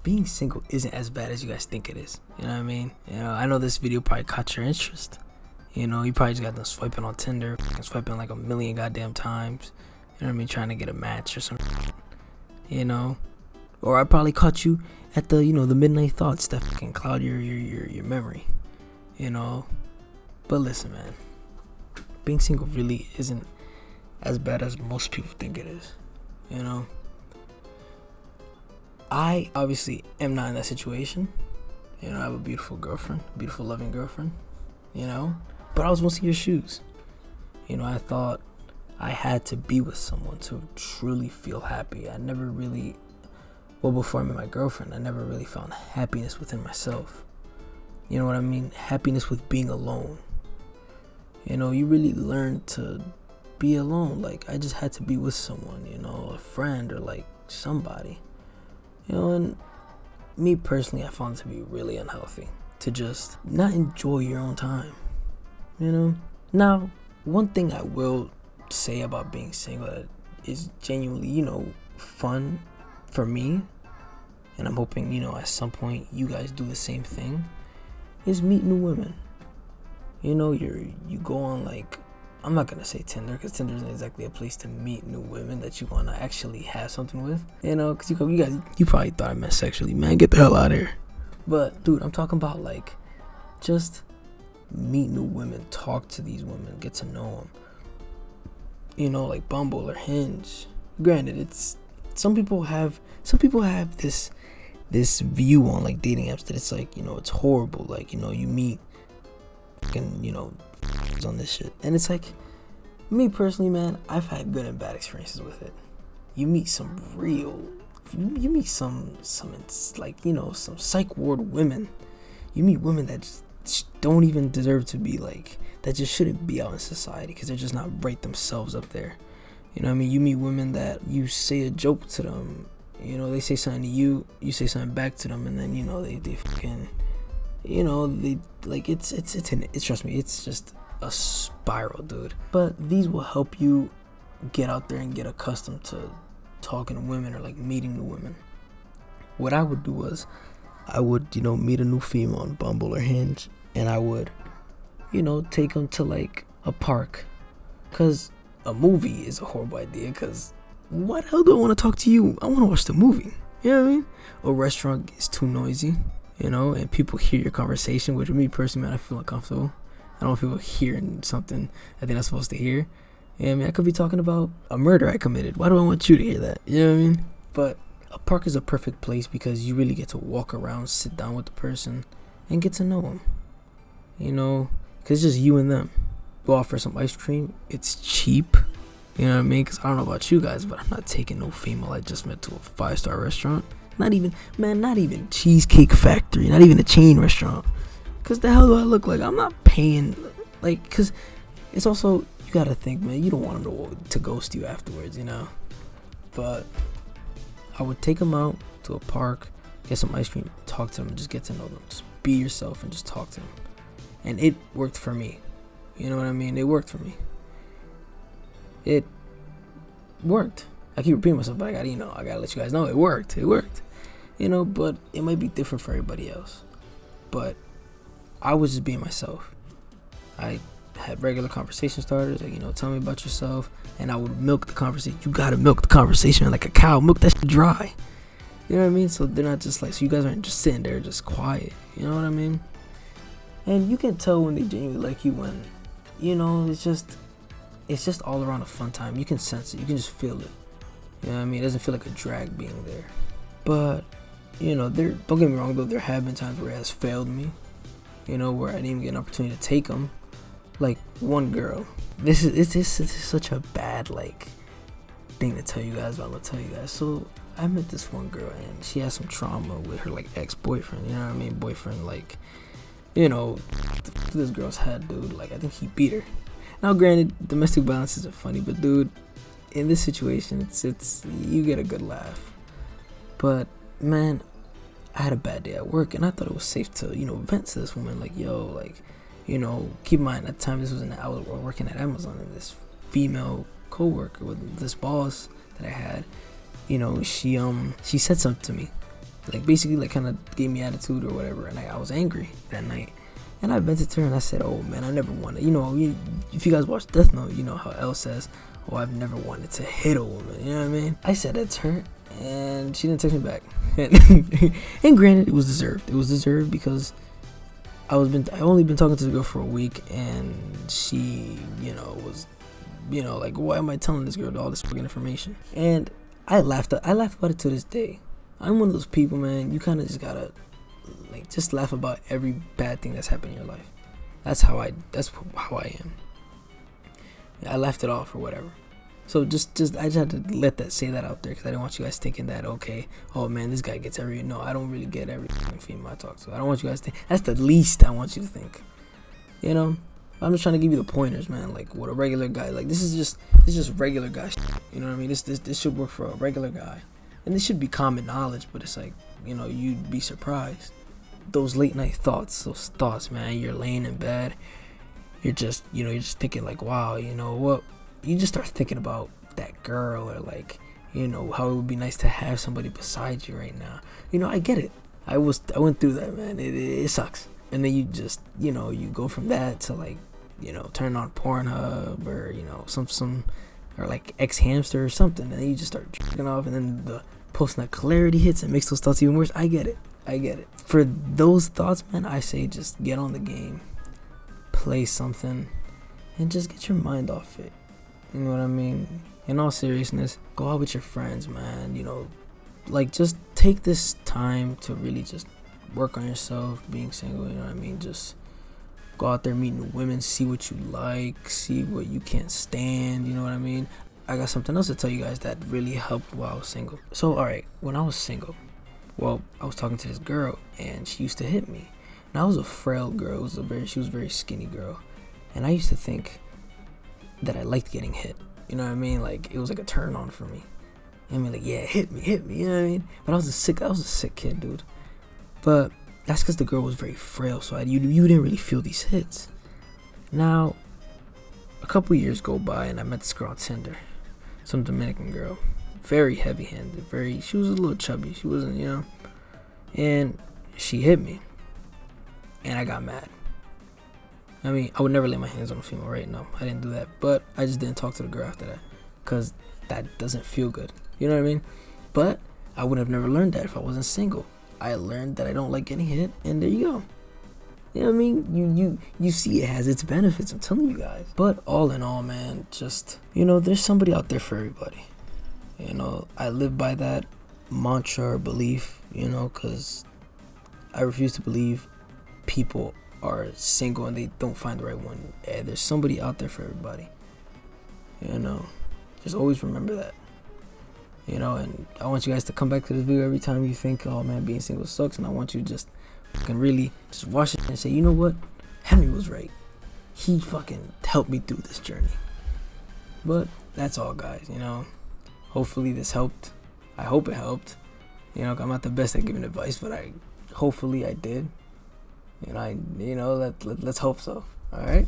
being single isn't as bad as you guys think it is. You know what I mean? I know this video probably caught your interest. You probably just got them swiping on Tinder, swiping like a million goddamn times. You know what I mean? Trying to get a match or something. Or I probably caught you at the, the midnight thoughts that fucking cloud your memory. But listen, man. Being single really isn't as bad as most people think it is. I obviously am not in that situation. I have a beautiful girlfriend, beautiful loving girlfriend, but I was once in your shoes. I thought I had to be with someone to truly feel happy. Before I met my girlfriend, I never really found happiness within myself. You know what I mean? Happiness with being alone. You really learn to be alone. Like, I just had to be with someone, a friend or like somebody. And me personally, I found it to be really unhealthy to just not enjoy your own time. Now, one thing I will say about being single that is genuinely, fun for me, and I'm hoping, at some point you guys do the same thing, is meet new women. You go on, like, I'm not gonna say Tinder, because Tinder isn't exactly a place to meet new women that you wanna actually have something with. Because you probably thought I meant sexually. Man, get the hell out of here. But dude, I'm talking about like just meet new women, talk to these women, get to know them. Like Bumble or Hinge. Granted, it's some people have this view on like dating apps that it's like, it's horrible. Like, you meet and on this shit, and it's like, me personally, man, I've had good and bad experiences with it. You meet some like, some psych ward women. You meet women that just don't even deserve to be like, that just shouldn't be out in society because they're just not right themselves up there. You meet women that you say a joke to them, they say something to you, you say something back to them, and then they fucking, they like, it's trust me, it's just a spiral, dude. But these will help you get out there and get accustomed to talking to women or like meeting new women. What I would do was I would, meet a new female on Bumble or Hinge, and I would, take them to like a park, because a movie is a horrible idea, because why the hell do I want to talk to you? I want to watch the movie. You know what I mean? A restaurant is too noisy, and people hear your conversation, which with me personally, man, I feel uncomfortable. I don't want people hearing something that they're not supposed to hear. I could be talking about a murder I committed. Why do I want you to hear that? You know what I mean? But a park is a perfect place because you really get to walk around, sit down with the person, and get to know them. Because it's just you and them. Go out for some ice cream. It's cheap. You know what I mean? Because I don't know about you guys, but I'm not taking no female I just met to a 5-star restaurant. Not even Cheesecake Factory. Not even a chain restaurant. Because the hell do I look like? I'm not paying. Like, because it's also, you got to think, man, you don't want them to ghost you afterwards, But I would take them out to a park, get some ice cream, talk to them, and just get to know them. Just be yourself and just talk to them. And it worked for me. You know what I mean? It worked for me. It worked. I keep repeating myself, but I gotta let you guys know it worked. It worked. But it might be different for everybody else. But I was just being myself. I had regular conversation starters, like, tell me about yourself, and I would milk the conversation. You gotta milk the conversation like a cow. Milk that shit dry. You know what I mean? So they're not just like, so you guys aren't just sitting there just quiet. You know what I mean? And you can tell when they genuinely like you when, it's just all around a fun time. You can sense it. You can just feel it. You know what I mean? It doesn't feel like a drag being there. But, don't get me wrong, though, there have been times where it has failed me. Where I didn't even get an opportunity to take them. Like, one girl. This is such a bad, like, thing to tell you guys, but I'm going to tell you guys. So, I met this one girl, and she had some trauma with her, like, ex-boyfriend. You know what I mean? Boyfriend, like, this girl's head, dude. Like, I think he beat her. Now, granted, domestic violence isn't funny, but, dude, in this situation, it's you get a good laugh. But, man, I had a bad day at work, and I thought it was safe to, vent to this woman. Like, yo, like, keep in mind, at the time, this was I was working at Amazon, and this female coworker with this boss that I had, she said something to me. like basically like kind of gave me attitude or whatever, and I was angry that night. And I vented to her and I said, oh man, I never wanted, if you guys watch Death Note, you know how Elle says, oh, I've never wanted to hit a woman, you know what I mean? I said that to her, and she didn't text me back. And granted, it was deserved because I only been talking to the girl for a week, and she, was, like, why am I telling this girl all this fucking information? And I laughed about it to this day. I'm one of those people, man, you kind of just gotta, like, just laugh about every bad thing that's happened in your life. That's how I am. I laughed it off or whatever. So just I just had to say that out there, because I didn't want you guys thinking that, okay, oh man, this guy gets no, I don't really get every female I talk to. I don't want you guys to think. That's the least I want you to think. I'm just trying to give you the pointers, man. Like, what a regular guy, like, this is just regular guy shit. You know what I mean? This should work for a regular guy, and this should be common knowledge. But it's like, you'd be surprised. Those late night thoughts, man. You're laying in bed, you're just thinking like, wow, what? You just start thinking about that girl, or like, how it would be nice to have somebody beside you right now. I get it. I went through that, man. It sucks. And then you just, you go from that to like, turn on Pornhub or, some or like X Hamster or something, and then you just start jerking off, and then the post-nut clarity hits and makes those thoughts even worse. I get it. For those thoughts, man, I say just get on the game, play something, and just get your mind off it. You know what I mean? In all seriousness, go out with your friends, man. Like, just take this time to really just work on yourself, being single, you know what I mean? Just go out there meeting women, see what you like, see what you can't stand, you know what I mean? I got something else to tell you guys that really helped while I was single. So, alright, when I was single, well, I was talking to this girl, and she used to hit me. And I was a frail girl. She was a very skinny girl. And I used to think that I liked getting hit. You know what I mean? Like, it was like a turn on for me. I mean, like, yeah, hit me, you know what I mean? But I was a sick kid, dude. But that's because the girl was very frail, so you didn't really feel these hits. Now, a couple years go by, and I met this girl on Tinder. Some Dominican girl. Very heavy-handed. She was a little chubby. She wasn't, And she hit me. And I got mad. I mean, I would never lay my hands on a female, right? No, I didn't do that. But I just didn't talk to the girl after that, because that doesn't feel good. You know what I mean? But I would have never learned that if I wasn't single. I learned that I don't like getting hit, and there you go. You know what I mean? You see it has its benefits, I'm telling you guys. But all in all, man, just, there's somebody out there for everybody. I live by that mantra or belief, because I refuse to believe people are single and they don't find the right one. Yeah, there's somebody out there for everybody. Just always remember that. And I want you guys to come back to this video every time you think, oh man, being single sucks, and I want you to just fucking really just watch it and say, you know what? Henry was right. He fucking helped me through this journey. But that's all, guys, Hopefully this helped. I hope it helped. I'm not the best at giving advice, but hopefully I did. Let's hope so. All right.